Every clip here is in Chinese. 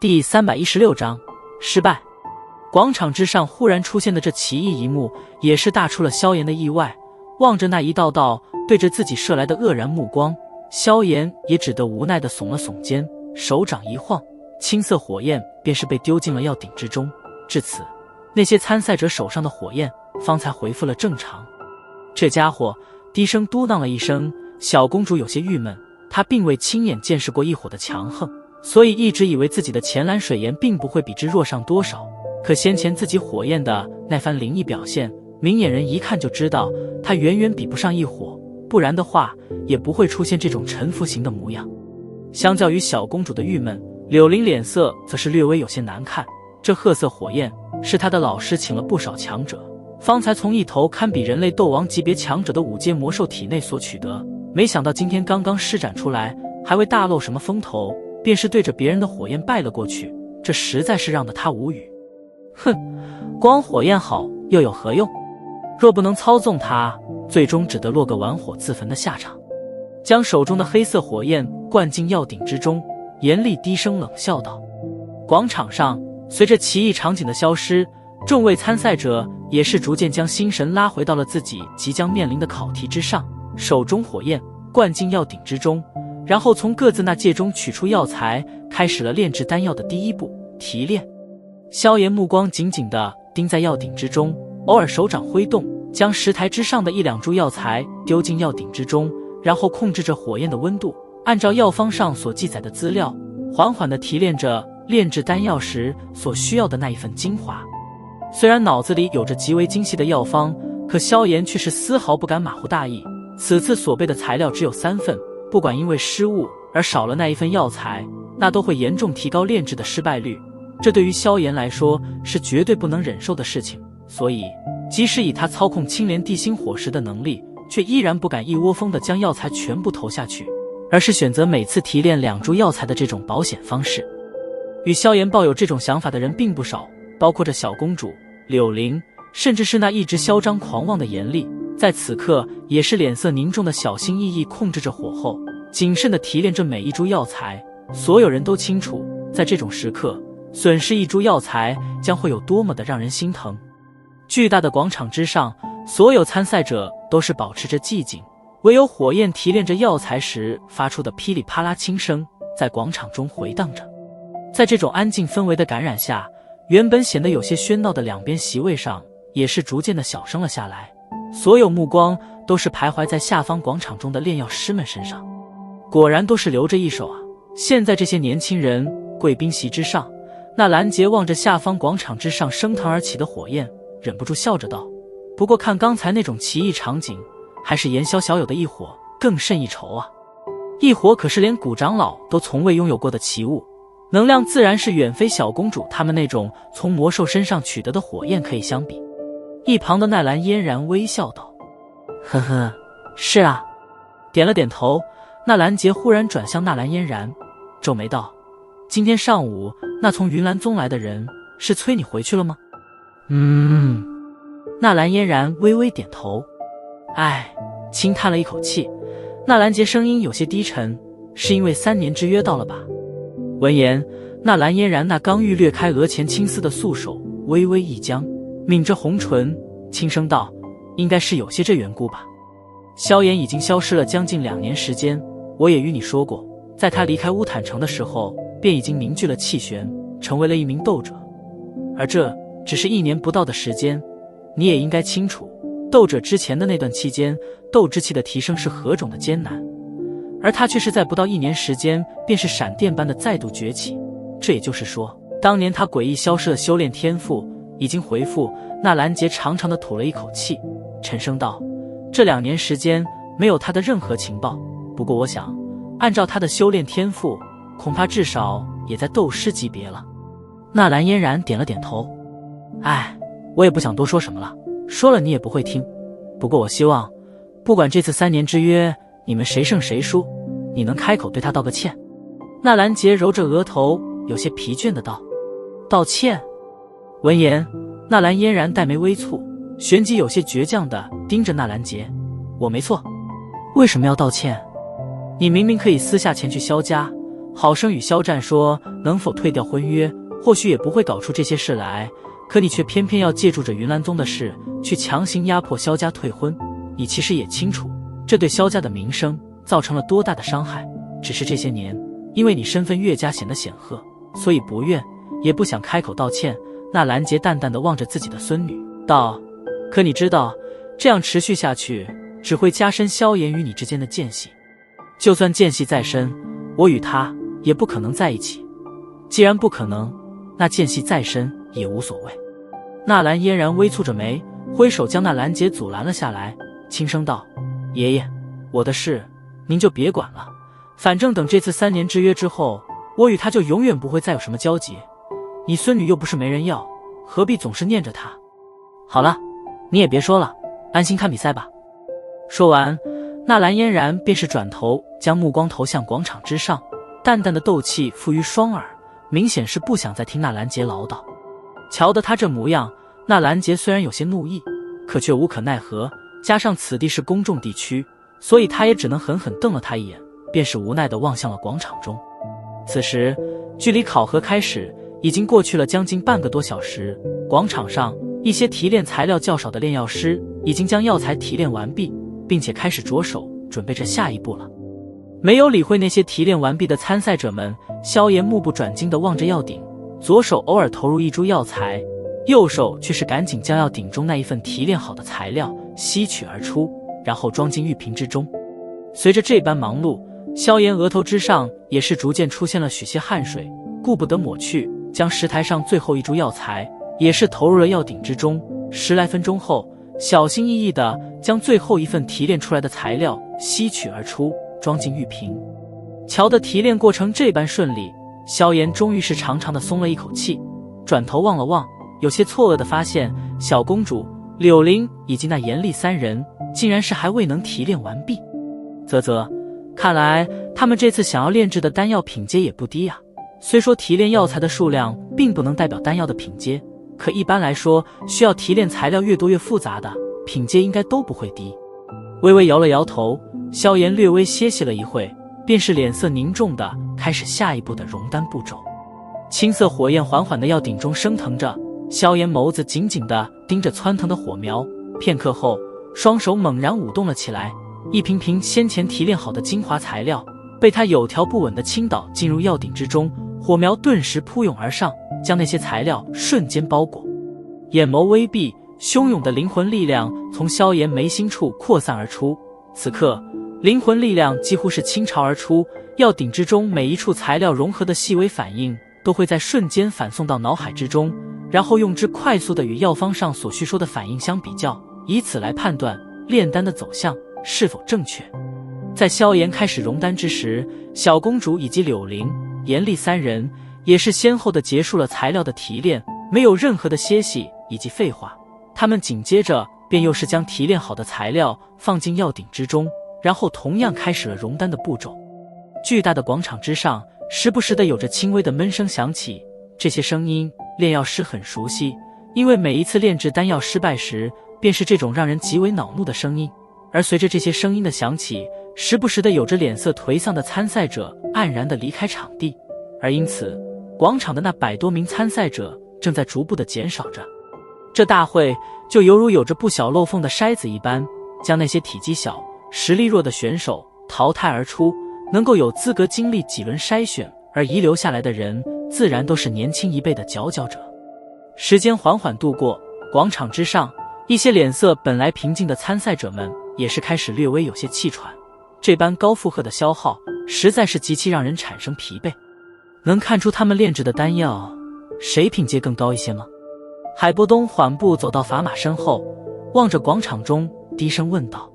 第316章失败。广场之上忽然出现的这奇异一幕，也是大出了萧炎的意外。望着那一道道对着自己射来的愕然目光，萧炎也只得无奈地耸了耸肩，手掌一晃，青色火焰便是被丢进了药鼎之中。至此，那些参赛者手上的火焰方才恢复了正常。这家伙低声嘟囔了一声，小公主有些郁闷，她并未亲眼见识过异火的强横，所以一直以为自己的浅蓝水炎并不会比之弱上多少。可先前自己火焰的那番灵异表现，明眼人一看就知道他远远比不上异火，不然的话也不会出现这种臣服型的模样。相较于小公主的郁闷，柳灵脸色则是略微有些难看。这褐色火焰是他的老师请了不少强者，方才从一头堪比人类斗王级别强者的5阶魔兽体内所取得，没想到今天刚刚施展出来，还未大露什么风头，便是对着别人的火焰败了过去，这实在是让得他无语。哼，光火焰好又有何用？若不能操纵它，最终只得落个玩火自焚的下场。将手中的黑色火焰灌进药鼎之中，严厉低声冷笑道。广场上随着奇异场景的消失，众位参赛者也是逐渐将心神拉回到了自己即将面临的考题之上，手中火焰灌进药鼎之中，然后从各自那戒中取出药材，开始了炼制丹药的第一步提炼。萧炎目光紧紧地盯在药鼎之中，偶尔手掌挥动，将石台之上的1、2株药材丢进药鼎之中，然后控制着火焰的温度，按照药方上所记载的资料，缓缓地提炼着炼制丹药时所需要的那一份精华。虽然脑子里有着极为精细的药方，可萧炎却是丝毫不敢马虎大意。此次所备的材料只有3份，不管因为失误而少了那一份药材，那都会严重提高炼制的失败率。这对于萧炎来说是绝对不能忍受的事情，所以即使以他操控青莲地心火石的能力，却依然不敢一窝蜂地将药材全部投下去，而是选择每次提炼2株药材的这种保险方式。与萧炎抱有这种想法的人并不少，包括着小公主、柳灵，甚至是那一直嚣张狂妄的严厉，在此刻也是脸色凝重的小心翼翼控制着火候，谨慎地提炼着每一株药材。所有人都清楚，在这种时刻损失1株药材将会有多么的让人心疼。巨大的广场之上，所有参赛者都是保持着寂静，唯有火焰提炼着药材时发出的噼里啪啦轻声在广场中回荡着。在这种安静氛围的感染下，原本显得有些喧闹的两边席位上也是逐渐的小声了下来，所有目光都是徘徊在下方广场中的炼药师们身上。果然都是留着一手啊！现在这些年轻人，贵宾席之上，那兰杰望着下方广场之上升腾而起的火焰，忍不住笑着道：不过看刚才那种奇异场景，还是炎萧小友的异火更胜一筹啊！异火可是连古长老都从未拥有过的奇物，能量自然是远非小公主他们那种从魔兽身上取得的火焰可以相比。一旁的奈兰嫣然微笑道：呵呵，是啊。点了点头，纳兰杰忽然转向纳兰嫣然，皱眉道：今天上午那从云岚宗来的人是催你回去了吗？纳兰嫣然微微点头。唉，轻叹了一口气，纳兰杰声音有些低沉，是因为3年之约到了吧？闻言，纳兰嫣然那刚欲掠开额前青丝的素手微微一僵，抿着红唇轻声道：应该是有些这缘故吧。萧炎已经消失了将近2年时间，我也与你说过，在他离开乌坦城的时候便已经凝聚了气旋，成为了一名斗者，而这只是1年不到的时间，你也应该清楚，斗者之前的那段期间，斗之气的提升是何种的艰难，而他却是在不到1年时间便是闪电般的再度崛起。这也就是说，当年他诡异消失的修炼天赋已经回复。纳兰杰长长的吐了一口气，沉声道：这2年时间没有他的任何情报，不过我想按照他的修炼天赋，恐怕至少也在斗师级别了。纳兰嫣然点了点头。唉，我也不想多说什么了，说了你也不会听，不过我希望不管这次3年之约你们谁胜谁输，你能开口对他道个歉。纳兰杰揉着额头有些疲倦的道：道歉？闻言，纳兰嫣然黛眉微蹙，旋即有些倔强地盯着纳兰杰：我没错，为什么要道歉？你明明可以私下前去萧家，好生与肖战说能否退掉婚约，或许也不会搞出这些事来，可你却偏偏要借助着云岚宗的事去强行压迫萧家退婚。你其实也清楚，这对萧家的名声造成了多大的伤害，只是这些年因为你身份越加显得显赫，所以不愿也不想开口道歉。纳兰杰淡淡地望着自己的孙女道，可你知道这样持续下去只会加深萧炎与你之间的间隙，就算间隙再深，我与他也不可能在一起。既然不可能，那间隙再深也无所谓。纳兰嫣然微蹙着眉，挥手将纳兰杰阻拦了下来，轻声道，爷爷，我的事您就别管了，反正等这次3年之约之后，我与他就永远不会再有什么交集。你孙女又不是没人要，何必总是念着她？好了，你也别说了，安心看比赛吧。说完，纳兰嫣然便是转头将目光投向广场之上，淡淡的斗气附于双耳，明显是不想再听纳兰杰唠叨。瞧得他这模样，纳兰杰虽然有些怒意，可却无可奈何，加上此地是公众地区，所以他也只能狠狠瞪了他一眼，便是无奈地望向了广场中。此时距离考核开始已经过去了将近半个多小时，广场上一些提炼材料较少的炼药师已经将药材提炼完毕，并且开始着手准备着下一步了。没有理会那些提炼完毕的参赛者们，萧炎目不转睛地望着药鼎，左手偶尔投入一株药材，右手却是赶紧将药鼎中那一份提炼好的材料吸取而出，然后装进玉瓶之中。随着这般忙碌，萧炎额头之上也是逐渐出现了许些汗水，顾不得抹去，将石台上最后一株药材也是投入了药鼎之中。10来分钟后，小心翼翼地将最后一份提炼出来的材料吸取而出，装进玉瓶。瞧得提炼过程这般顺利，萧炎终于是长长的松了一口气，转头望了望，有些错愕地发现小公主、柳玲以及那严厉3人竟然是还未能提炼完毕。啧啧，看来他们这次想要炼制的丹药品阶也不低啊。虽说提炼药材的数量并不能代表丹药的品阶，可一般来说，需要提炼材料越多越复杂的品阶应该都不会低。微微摇了摇头，萧炎略微歇息了一会，便是脸色凝重地开始下一步的熔丹步骤。青色火焰缓缓地药鼎中升腾着，萧炎眸子紧紧地盯着蹿腾的火苗，片刻后，双手猛然舞动了起来，一瓶瓶先前提炼好的精华材料被他有条不紊地倾倒进入药鼎之中，火苗顿时扑涌而上，将那些材料瞬间包裹。眼眸微闭，汹涌的灵魂力量从萧炎眉心处扩散而出，此刻灵魂力量几乎是倾巢而出，药鼎之中每一处材料融合的细微反应都会在瞬间反送到脑海之中，然后用之快速的与药方上所叙说的反应相比较，以此来判断炼丹的走向是否正确。在萧炎开始熔丹之时，小公主以及柳玲、严厉3人也是先后的结束了材料的提炼，没有任何的歇息以及废话，他们紧接着便又是将提炼好的材料放进药鼎之中，然后同样开始了熔丹的步骤。巨大的广场之上，时不时的有着轻微的闷声响起，这些声音炼药师很熟悉，因为每一次炼制丹药失败时，便是这种让人极为恼怒的声音。而随着这些声音的响起，时不时的有着脸色颓丧的参赛者黯然的离开场地，而因此广场的那100多名参赛者正在逐步的减少着。这大会就犹如有着不小漏缝的筛子一般，将那些体积小、实力弱的选手淘汰而出，能够有资格经历几轮筛选而遗留下来的人，自然都是年轻一辈的佼佼者。时间缓缓度过，广场之上，一些脸色本来平静的参赛者们也是开始略微有些气喘，这般高负荷的消耗实在是极其让人产生疲惫。能看出他们炼制的丹药谁品阶更高一些吗？海波东缓步走到砝码身后，望着广场中低声问道。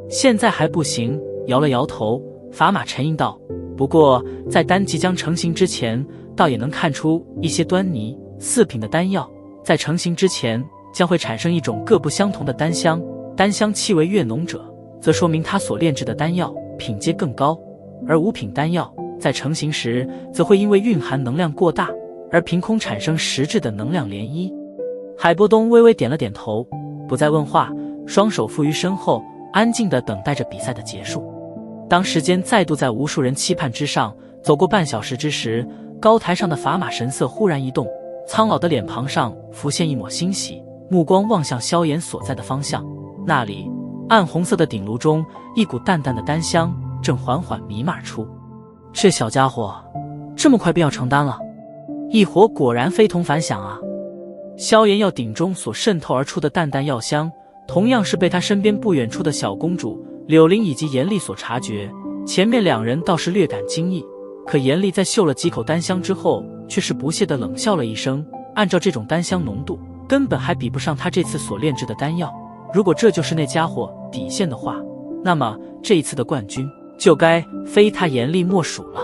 现在还不行，摇了摇头，砝码沉吟道，不过在丹即将成型之前，倒也能看出一些端倪。4品的丹药在成型之前将会产生一种各不相同的丹香，丹香气味越浓者，则说明它所炼制的丹药品阶更高，而5品丹药在成型时则会因为蕴含能量过大而凭空产生实质的能量涟漪。海波东微微点了点头，不再问话，双手负于身后，安静地等待着比赛的结束。当时间再度在无数人期盼之上走过半小时之时，高台上的砝码神色忽然一动，苍老的脸庞上浮现一抹欣喜，目光望向萧炎所在的方向。那里暗红色的鼎炉中，一股淡淡的丹香正缓缓弥漫出。这小家伙这么快便要成丹了，异火果然非同凡响啊！萧炎药鼎中所渗透而出的淡淡药香，同样是被他身边不远处的小公主柳玲以及严厉所察觉。前面两人倒是略感惊异，可严厉在嗅了几口丹香之后，却是不屑地冷笑了一声。按照这种丹香浓度，根本还比不上他这次所炼制的丹药。如果这就是那家伙底线的话，那么这一次的冠军就该非他严厉莫属了。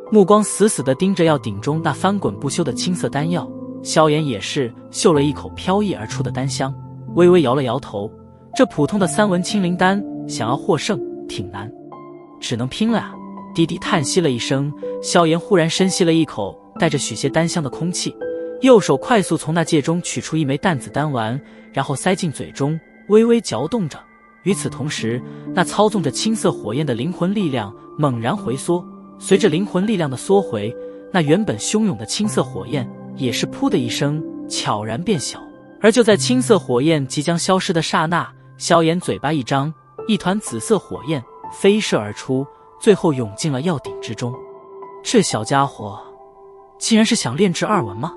目光死死地盯着药鼎中那翻滚不休的青色丹药，萧炎也是嗅了一口飘逸而出的丹香，微微摇了摇头。这普通的三文清灵丹，想要获胜挺难，只能拼了啊！低低叹息了一声，萧炎忽然深吸了一口带着许些丹香的空气，右手快速从那戒中取出一枚淡紫丹丸，然后塞进嘴中，微微嚼动着。与此同时，那操纵着青色火焰的灵魂力量猛然回缩，随着灵魂力量的缩回，那原本汹涌的青色火焰也是噗的一声悄然变小。而就在青色火焰即将消失的刹那，萧炎嘴巴一张，一团紫色火焰飞射而出，最后涌进了药鼎之中。这小家伙竟然是想炼制二文吗？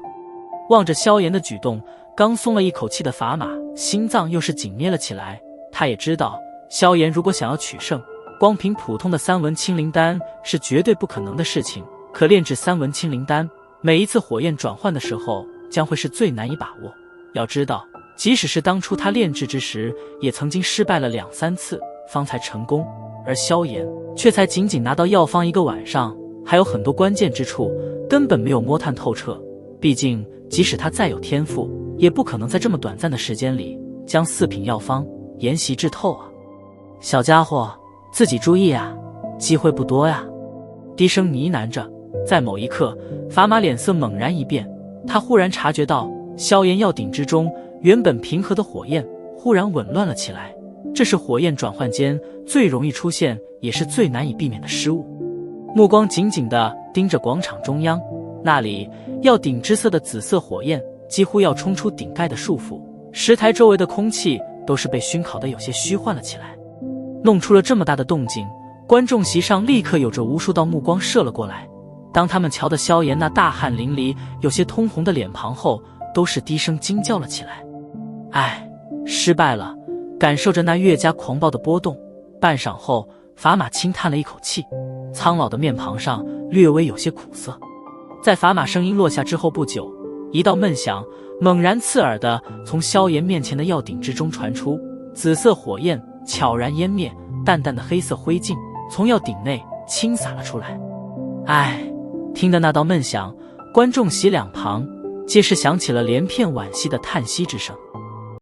望着萧炎的举动，刚松了一口气的砝码心脏又是紧捏了起来。他也知道萧炎如果想要取胜，光凭普通的三文清灵丹是绝对不可能的事情，可炼制三文清灵丹，每一次火焰转换的时候将会是最难以把握。要知道，即使是当初他炼制之时，也曾经失败了2、3次方才成功，而萧炎却才仅仅拿到药方1个晚上，还有很多关键之处根本没有摸探透彻。毕竟即使他再有天赋，也不可能在这么短暂的时间里将4品药方研习至透啊！小家伙，自己注意啊，机会不多呀！低声呢喃着。在某一刻，砝码脸色猛然一变，他忽然察觉到萧炎药鼎之中原本平和的火焰忽然紊乱了起来，这是火焰转换间最容易出现也是最难以避免的失误。目光紧紧地盯着广场中央，那里药鼎之色的紫色火焰几乎要冲出顶盖的束缚，石台周围的空气都是被熏烤得有些虚幻了起来。弄出了这么大的动静，观众席上立刻有着无数道目光射了过来。当他们瞧得萧炎那大汗淋漓有些通红的脸庞后，都是低声惊叫了起来。唉，失败了。感受着那越加狂暴的波动，半晌后砝码轻叹了一口气，苍老的面庞上略微有些苦涩。在砝码声音落下之后不久，一道闷响猛然刺耳地从萧炎面前的药鼎之中传出，紫色火焰悄然湮灭，淡淡的黑色灰烬从药鼎内倾洒了出来。唉，听得那道闷响，观众席两旁皆是响起了连片惋惜的叹息之声。